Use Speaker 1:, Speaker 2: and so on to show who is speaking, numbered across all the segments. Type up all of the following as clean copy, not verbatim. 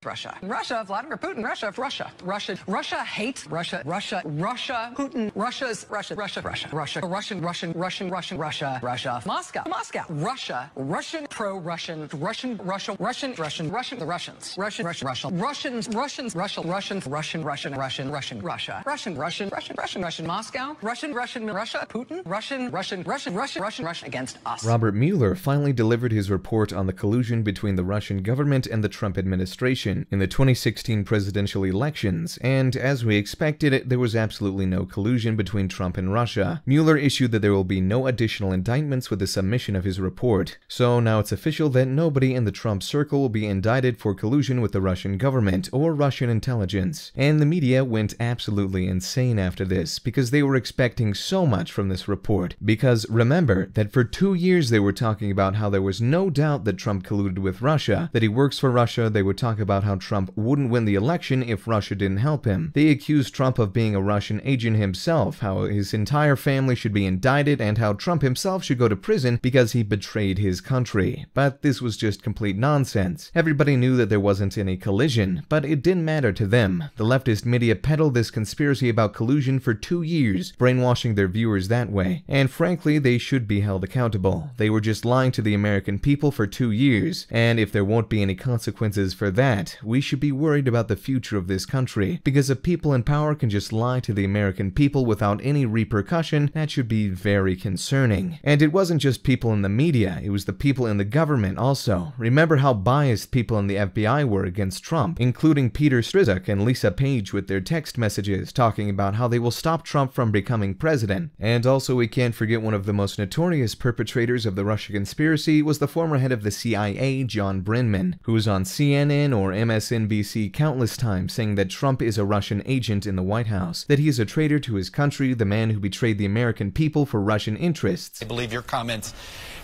Speaker 1: Russia. Russia, Vladimir Putin, Russia, Russia, Russia, Russia hates Russia, Russia, Russia, Putin, Russia's, Russia, Russia, Russia, Russia, Russian, Russian, Russian, Russian, Russia, Russia, Moscow, Moscow, Russia, Russian, pro-Russian, Russian, Russia, Russian, Russian, Russian, the Russians, Russian, Russian, Russian, Russians, Russians, Russia, Russians, Russian, Russian, Russian, Russian, Russia, Russian, Russian, Russian, Russian, Russian, Moscow, Russian, Russian, Russia, Putin, Russian, Russian, Russian, Russian, Russian, Russian against us.
Speaker 2: Robert Mueller finally delivered his report on the collusion between the Russian government and the Trump administration in the 2016 presidential elections, and as we expected, there was absolutely no collusion between Trump and Russia. Mueller issued that there will be no additional indictments with the submission of his report. So now it's official that nobody in the Trump circle will be indicted for collusion with the Russian government or Russian intelligence. And the media went absolutely insane after this, because they were expecting so much from this report. Because remember that for 2 years they were talking about how there was no doubt that Trump colluded with Russia, that he works for Russia. They would talk about how Trump wouldn't win the election if Russia didn't help him. They accused Trump of being a Russian agent himself, how his entire family should be indicted, and how Trump himself should go to prison because he betrayed his country. But this was just complete nonsense. Everybody knew that there wasn't any collision, but it didn't matter to them. The leftist media peddled this conspiracy about collusion for 2 years, brainwashing their viewers that way. And frankly, they should be held accountable. They were just lying to the American people for 2 years, and if there won't be any consequences for that, we should be worried about the future of this country, because if people in power can just lie to the American people without any repercussion, that should be very concerning. And it wasn't just people in the media, it was the people in the government also. Remember how biased people in the FBI were against Trump, including Peter Strzok and Lisa Page with their text messages talking about how they will stop Trump from becoming president. And also we can't forget one of the most notorious perpetrators of the Russia conspiracy was the former head of the CIA, John Brennan, who was on CNN or MSNBC countless times saying that Trump is a Russian agent in the White House, that he is a traitor to his country, the man who betrayed the American people for Russian interests.
Speaker 3: I believe your comments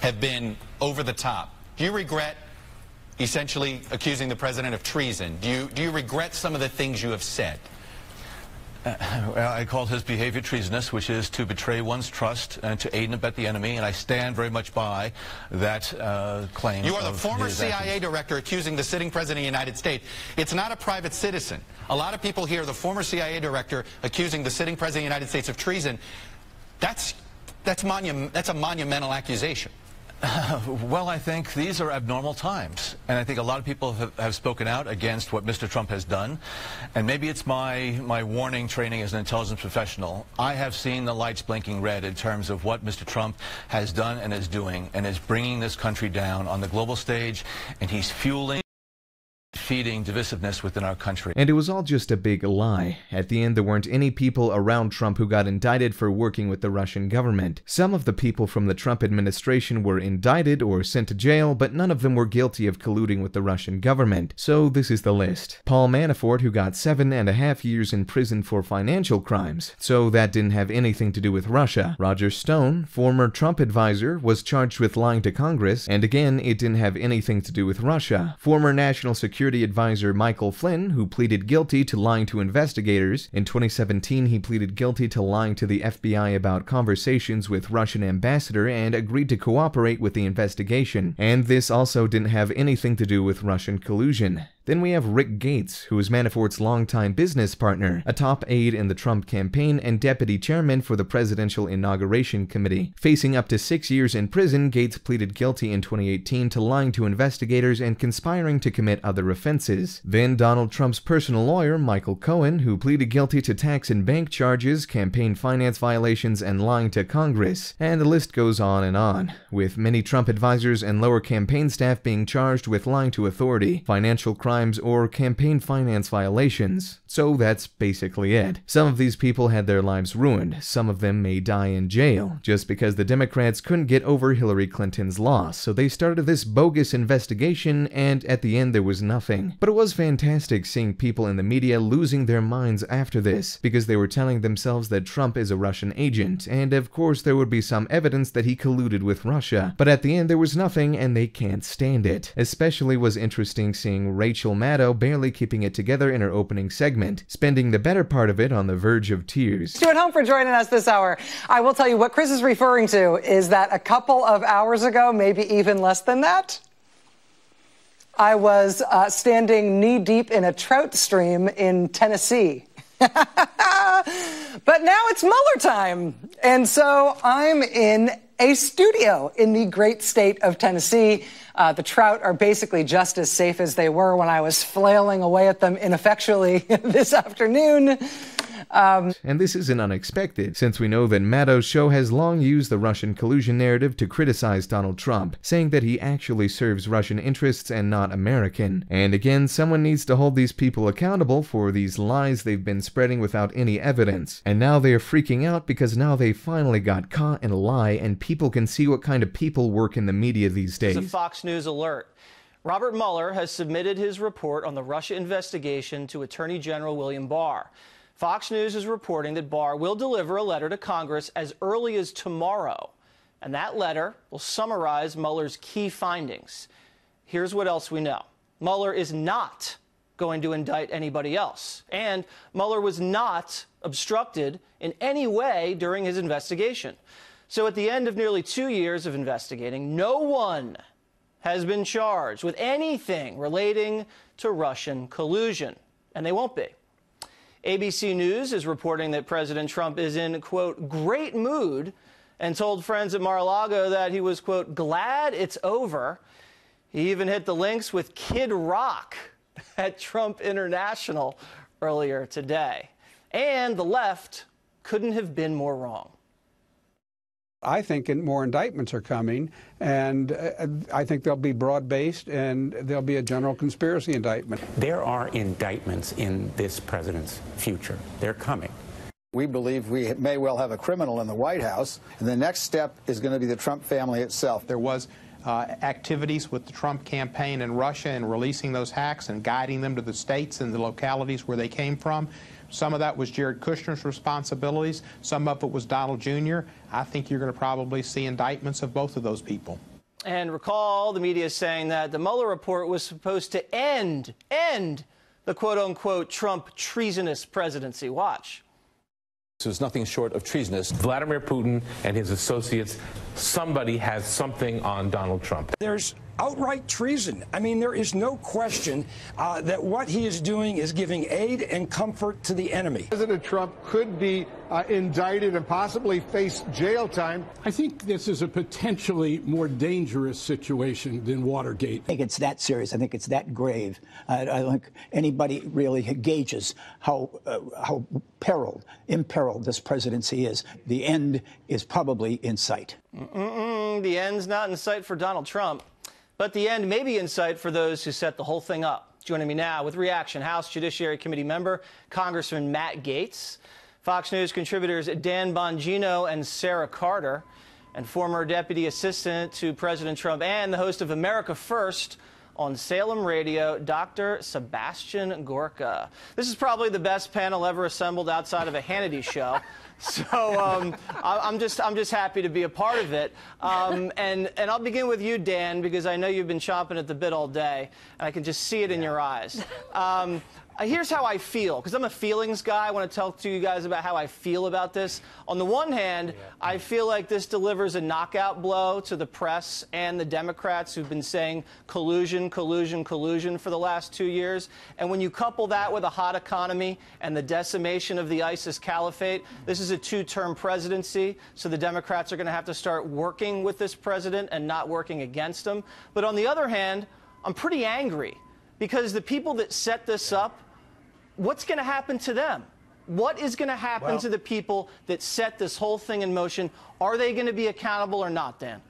Speaker 3: have been over the top. Do you regret essentially accusing the president of treason? Do you regret some of the things you have said?
Speaker 4: Well, I called his behavior treasonous, which is to betray one's trust and to aid and abet the enemy, and I stand very much by that claim.
Speaker 3: You are the former CIA director accusing the sitting president of the United States. It's not a private citizen. A lot of people hear the former CIA director accusing the sitting president of the United States of treason. That's a monumental accusation.
Speaker 4: Well, I think these are abnormal times, and I think a lot of people have spoken out against what Mr. Trump has done, and maybe it's my warning training as an intelligence professional. I have seen the lights blinking red in terms of what Mr. Trump has done and is doing, and is bringing this country down on the global stage, and he's feeding divisiveness within our country.
Speaker 2: And it was all just a big lie. At the end, there weren't any people around Trump who got indicted for working with the Russian government. Some of the people from the Trump administration were indicted or sent to jail, but none of them were guilty of colluding with the Russian government. So this is the list. Paul Manafort, who got 7.5 years in prison for financial crimes, so that didn't have anything to do with Russia. Roger Stone, former Trump advisor, was charged with lying to Congress, and again, it didn't have anything to do with Russia. Former National Security Advisor Michael Flynn, who pleaded guilty to lying to investigators. In 2017, he pleaded guilty to lying to the FBI about conversations with Russian ambassador and agreed to cooperate with the investigation. And this also didn't have anything to do with Russian collusion. Then we have Rick Gates, who is Manafort's longtime business partner, a top aide in the Trump campaign and deputy chairman for the Presidential Inauguration Committee. Facing up to 6 years in prison, Gates pleaded guilty in 2018 to lying to investigators and conspiring to commit other offenses. Then Donald Trump's personal lawyer, Michael Cohen, who pleaded guilty to tax and bank charges, campaign finance violations, and lying to Congress. And the list goes on, with many Trump advisors and lower campaign staff being charged with lying to authority, financial crimes, or campaign finance violations. So that's basically it. Some of these people had their lives ruined. Some of them may die in jail, just because the Democrats couldn't get over Hillary Clinton's loss, so they started this bogus investigation, and at the end there was nothing. But it was fantastic seeing people in the media losing their minds after this, because they were telling themselves that Trump is a Russian agent, and of course there would be some evidence that he colluded with Russia. But at the end there was nothing, and they can't stand it. Especially was interesting seeing Rachel Maddow barely keeping it together in her opening segment, spending the better part of it on the verge of tears.
Speaker 1: You at home for joining us this hour. I will tell you what Chris is referring to is that a couple of hours ago, maybe even less than that, I was standing knee-deep in a trout stream in Tennessee. But now it's Mueller time. And so I'm in a studio in the great state of Tennessee. The trout are basically just as safe as they were when I was flailing away at them ineffectually this afternoon.
Speaker 2: And this isn't unexpected, since we know that Maddow's show has long used the Russian collusion narrative to criticize Donald Trump, saying that he actually serves Russian interests and not American. And again, someone needs to hold these people accountable for these lies they've been spreading without any evidence. And now they're freaking out because now they finally got caught in a lie, and people can see what kind of people work in the media these days.
Speaker 5: It's a Fox News alert. Robert Mueller has submitted his report on the Russia investigation to Attorney General William Barr. Fox News is reporting that Barr will deliver a letter to Congress as early as tomorrow, and that letter will summarize Mueller's key findings. Here's what else we know. Mueller is not going to indict anybody else, and Mueller was not obstructed in any way during his investigation. So at the end of nearly 2 years of investigating, no one has been charged with anything relating to Russian collusion, and they won't be. ABC News is reporting that President Trump is in, quote, great mood, and told friends at Mar-a-Lago that he was, quote, glad it's over. He even hit the links with Kid Rock at Trump International earlier today. And the left couldn't have been more wrong.
Speaker 6: I think more indictments are coming, and I think they'll be broad-based, and there'll be a general conspiracy indictment.
Speaker 7: There are indictments in this president's future. They're coming.
Speaker 8: We believe we may well have a criminal in the White House, and the next step is going to be the Trump family itself.
Speaker 9: There was activities with the Trump campaign in Russia and releasing those hacks and guiding them to the states and the localities where they came from. Some of that was Jared Kushner's responsibilities. Some of it was Donald Jr. I think you're going to probably see indictments of both of those people.
Speaker 5: And recall, the media is saying that the Mueller report was supposed to end the quote-unquote Trump treasonous presidency. Watch.
Speaker 10: So it's nothing short of treasonous. Vladimir Putin and his associates, somebody has something on Donald Trump.
Speaker 11: There's outright treason. I mean, there is no question that what he is doing is giving aid and comfort to the enemy.
Speaker 12: President Trump could be indicted and possibly face jail time.
Speaker 13: I think this is a potentially more dangerous situation than Watergate.
Speaker 14: I think it's that serious. I think it's that grave. I don't think anybody really gauges how imperiled this presidency is. The end is probably in sight.
Speaker 5: The end's not in sight for Donald Trump, but the end may be in sight for those who set the whole thing up. Joining me now with reaction, House Judiciary Committee member Congressman Matt Gaetz, Fox News contributors Dan Bongino and Sarah Carter, and former deputy assistant to President Trump and the host of America First on Salem Radio, Dr. Sebastian Gorka. This is probably the best panel ever assembled outside of a Hannity show. So I'm just happy to be a part of it. And I'll begin with you, Dan, because I know you've been chomping at the bit all day, and I can just see it in your eyes. Here's how I feel, because I'm a feelings guy. I want to talk to you guys about how I feel about this. On the one hand, I feel like this delivers a knockout blow to the press and the Democrats who've been saying collusion, collusion, collusion for the last 2 years. And when you couple that with a hot economy and the decimation of the ISIS caliphate, this is a two-term presidency, so the Democrats are going to have to start working with this president and not working against him. But on the other hand, I'm pretty angry, because the people that set this up, what's going to happen to them? What is going to happen to the people that set this whole thing in motion? Are they going to be accountable or not, Dan?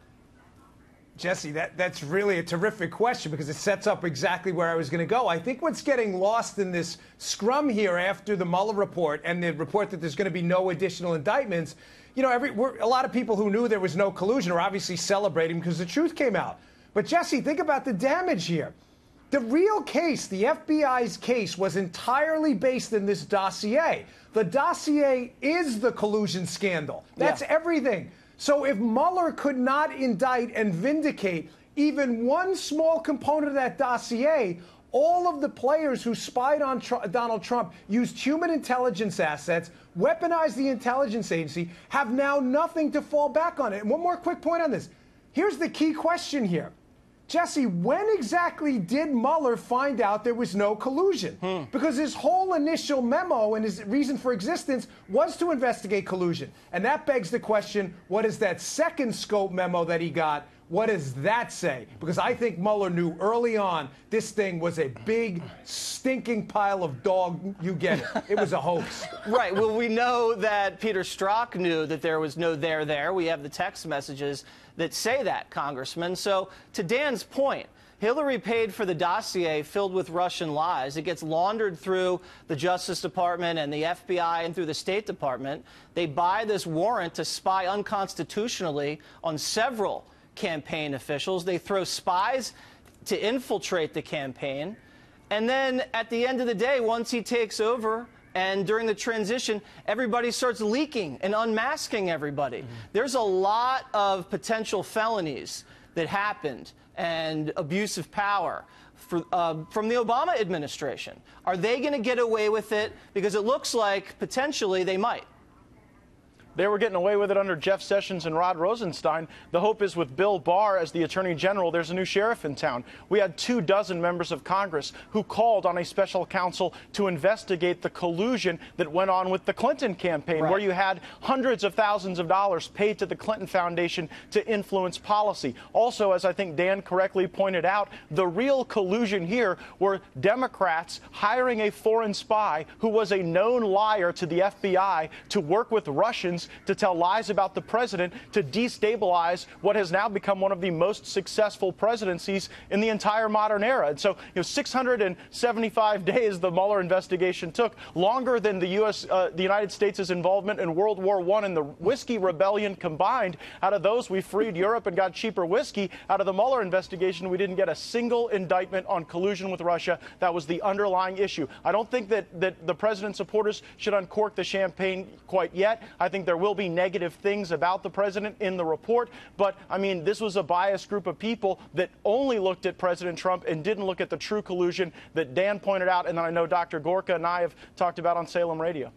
Speaker 15: Jesse, that's really a terrific question, because it sets up exactly where I was going to go. I think what's getting lost in this scrum here after the Mueller report and the report that there's going to be no additional indictments, you know, a lot of people who knew there was no collusion are obviously celebrating because the truth came out. But Jesse, think about the damage here. The real case, the FBI's case, was entirely based in this dossier. The dossier is the collusion scandal. That's everything. So if Mueller could not indict and vindicate even one small component of that dossier, all of the players who spied on Donald Trump, used human intelligence assets, weaponized the intelligence agency, have now nothing to fall back on. And one more quick point on this. Here's the key question here. Jesse, when exactly did Mueller find out there was no collusion? Because his whole initial memo and his reason for existence was to investigate collusion. And that begs the question, what is that second scope memo that he got? What does that say? Because I think Mueller knew early on this thing was a big, stinking pile of dog, you get it. It was a hoax.
Speaker 5: Right. Well, we know that Peter Strzok knew that there was no there. We have the text messages that say that, Congressman. So to Dan's point, Hillary paid for the dossier filled with Russian lies. It gets laundered through the Justice Department and the FBI and through the State Department. They buy this warrant to spy unconstitutionally on several campaign officials. They throw spies to infiltrate the campaign. And then at the end of the day, once he takes over and during the transition, everybody starts leaking and unmasking everybody. There's a lot of potential felonies that happened and abuse of power from the Obama administration. Are they going to get away with it? Because it looks like potentially they might.
Speaker 16: They were getting away with it under Jeff Sessions and Rod Rosenstein. The hope is with Bill Barr as the Attorney General, there's a new sheriff in town. We had 24 members of Congress who called on a special counsel to investigate the collusion that went on with the Clinton campaign, where you had hundreds of thousands of dollars paid to the Clinton Foundation to influence policy. Also, as I think Dan correctly pointed out, the real collusion here were Democrats hiring a foreign spy who was a known liar to the FBI to work with Russians to tell lies about the president to destabilize what has now become one of the most successful presidencies in the entire modern era. And so, 675 days the Mueller investigation took, longer than the United States' involvement in World War I and the Whiskey Rebellion combined. Out of those, we freed Europe and got cheaper whiskey. Out of the Mueller investigation, we didn't get a single indictment on collusion with Russia. That was the underlying issue. I don't think that the president's supporters should uncork the champagne quite yet. I think there will be negative things about the president in the report, but I mean, this was a biased group of people that only looked at President Trump and didn't look at the true collusion that Dan pointed out, and that I know Dr. Gorka and I have talked about on Salem Radio.